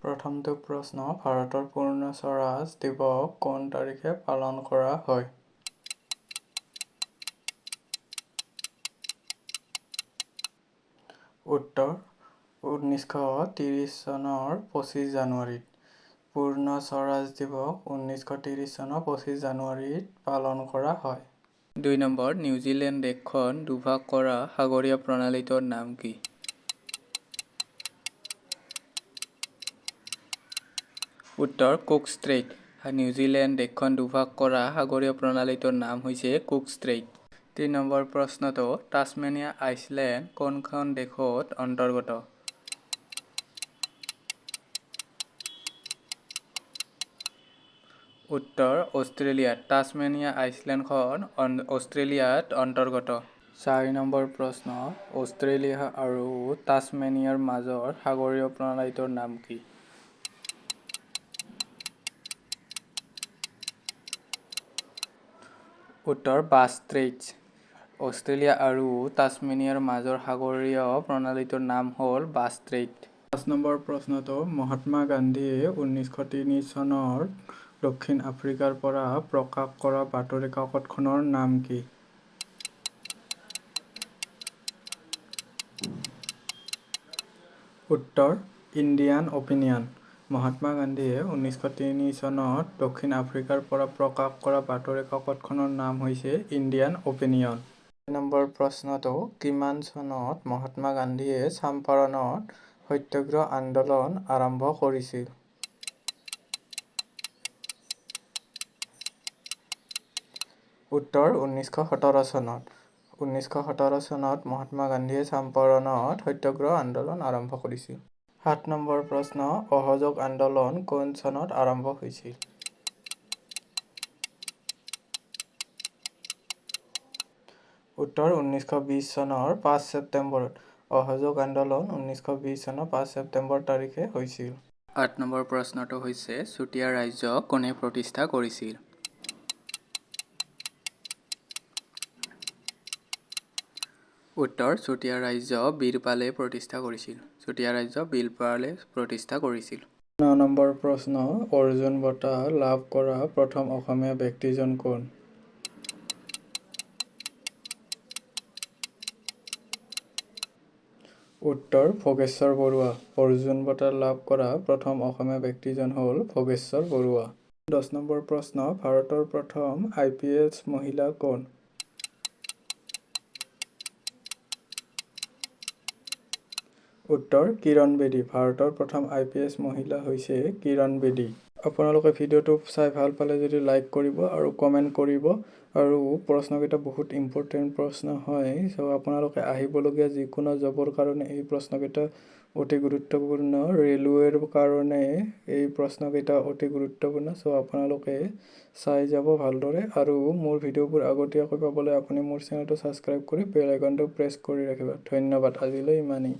প্ৰথমটো প্ৰশ্ন, ভাৰতৰ পূৰ্ণ স্বৰাজ দিৱস কোন তাৰিখে পালন কৰা হয়? উত্তৰ 1930 চনৰ 25 জানুৱাৰীত। পূৰ্ণ স্বৰাজ দিৱস 1930 চনৰ 25 জানুৱাৰীত পালন কৰা হয়। 2 নম্বৰ, নিউজিলেণ্ড দেশখন দুভাগ কৰা সাগৰীয় প্ৰণালীটোৰ নাম কি? উত্তৰ কুক ষ্ট্ৰেইট। নিউজিলেণ্ড দেশখন দুভাগ কৰা সাগৰীয় প্ৰণালীটোৰ নাম হৈছে কুক ষ্ট্ৰেইট। 3 নম্বৰ প্ৰশ্নটো, টাছমেনিয়া আইচলেণ্ড কোনখন দেশত অন্তৰ্গত? উত্তৰ অষ্ট্ৰেলিয়াত। টাছমেনিয়া আইচলেণ্ডখন অষ্ট্ৰেলিয়াত অন্তৰ্গত। 4 নম্বৰ প্ৰশ্ন, অষ্ট্ৰেলিয়া আৰু টাছমেনিয়াৰ মাজৰ সাগৰীয় প্ৰণালীটোৰ নাম কি? উত্তৰ বাছ ষ্ট্ৰেইটছ। অষ্ট্ৰেলিয়া আৰু টাছমেনিয়াৰ মাজৰ সাগৰীয় প্ৰণালীটোৰ নাম হ'ল বাছ ষ্ট্ৰেইট। 5 নম্বৰ প্ৰশ্নটো, মহাত্মা গান্ধীয়ে 1903 চনৰ দক্ষিণ আফ্ৰিকাৰ পৰা প্ৰকাশ কৰা বাতৰি কাকতখনৰ নাম কি? উত্তৰ ইণ্ডিয়ান অপিনিয়ন। মহাত্মা গান্ধীয়ে 1903 চনত দক্ষিণ আফ্ৰিকাৰ পৰা প্ৰকাশ কৰা বাতৰি কাকতখনৰ নাম হৈছে ইণ্ডিয়ান অপিনিয়ন। 6 নম্বৰ প্ৰশ্নটো, কিমান চনত মহাত্মা গান্ধীয়ে চাম্পাৰণত সত্যাগ্ৰহ আন্দোলন আৰম্ভ কৰিছিল? উত্তৰ 1917 চনত। 1917 চনত মহাত্মা গান্ধীয়ে চাম্পাৰণত সত্যাগ্ৰহ আন্দোলন আৰম্ভ কৰিছিল। 7 নম্বৰ প্ৰশ্ন, অসহযোগ আন্দোলন কোন চনত আৰম্ভ হৈছিল? উত্তৰ 1920 চনৰ 5 ছেপ্টেম্বৰত। অসহযোগ আন্দোলন 1920 চনৰ 5 ছেপ্টেম্বৰ তাৰিখে হৈছিল। 8 নম্বৰ প্ৰশ্নটো হৈছে, চুতীয়া ৰাজ্য কোনে প্ৰতিষ্ঠা কৰিছিল? উত্তৰ চুতীয়া ৰাজ্য বীৰপালে প্ৰতিষ্ঠা কৰিছিল। চুতীয়া ৰাজ্য বীৰপালে প্ৰতিষ্ঠা কৰিছিল। 9 নম্বৰ প্ৰশ্ন, অৰ্জুন বঁটা লাভ কৰা প্ৰথম অসমীয়া ব্যক্তিজন কোন? উত্তৰ ভোগেশ্বৰ বৰুৱা। অৰ্জুন বঁটা লাভ কৰা প্ৰথম অসমীয়া ব্যক্তিজন হ'ল ভোগেশ্বৰ বৰুৱা। 10 নম্বৰ প্ৰশ্ন, ভাৰতৰ প্ৰথম IPS মহিলা কোন? উত্তৰ কিৰণ বেদী। ভাৰতৰ প্ৰথম IPS মহিলা হৈছে কিৰণ বেদী। আপোনালোকে ভিডিঅ'টো চাই ভাল পালে যদি লাইক কৰিব আৰু কমেণ্ট কৰিব, আৰু প্ৰশ্নকেইটা বহুত ইম্পৰ্টেণ্ট প্ৰশ্ন হয়। চ' আপোনালোকে আহিবলগীয়া যিকোনো জবৰ কাৰণে এই প্ৰশ্নকেইটা অতি গুৰুত্বপূৰ্ণ। ৰেলৱেৰ কাৰণে এই প্ৰশ্নকেইটা অতি গুৰুত্বপূৰ্ণ। চ' আপোনালোকে চাই যাব ভালদৰে, আৰু মোৰ ভিডিঅ'বোৰ আগতীয়াকৈ পাবলৈ আপুনি মোৰ চেনেলটো ছাবস্ক্ৰাইব কৰি বেল আইকনটো প্ৰেছ কৰি ৰাখিব। ধন্যবাদ। আজিলৈ ইমানেই।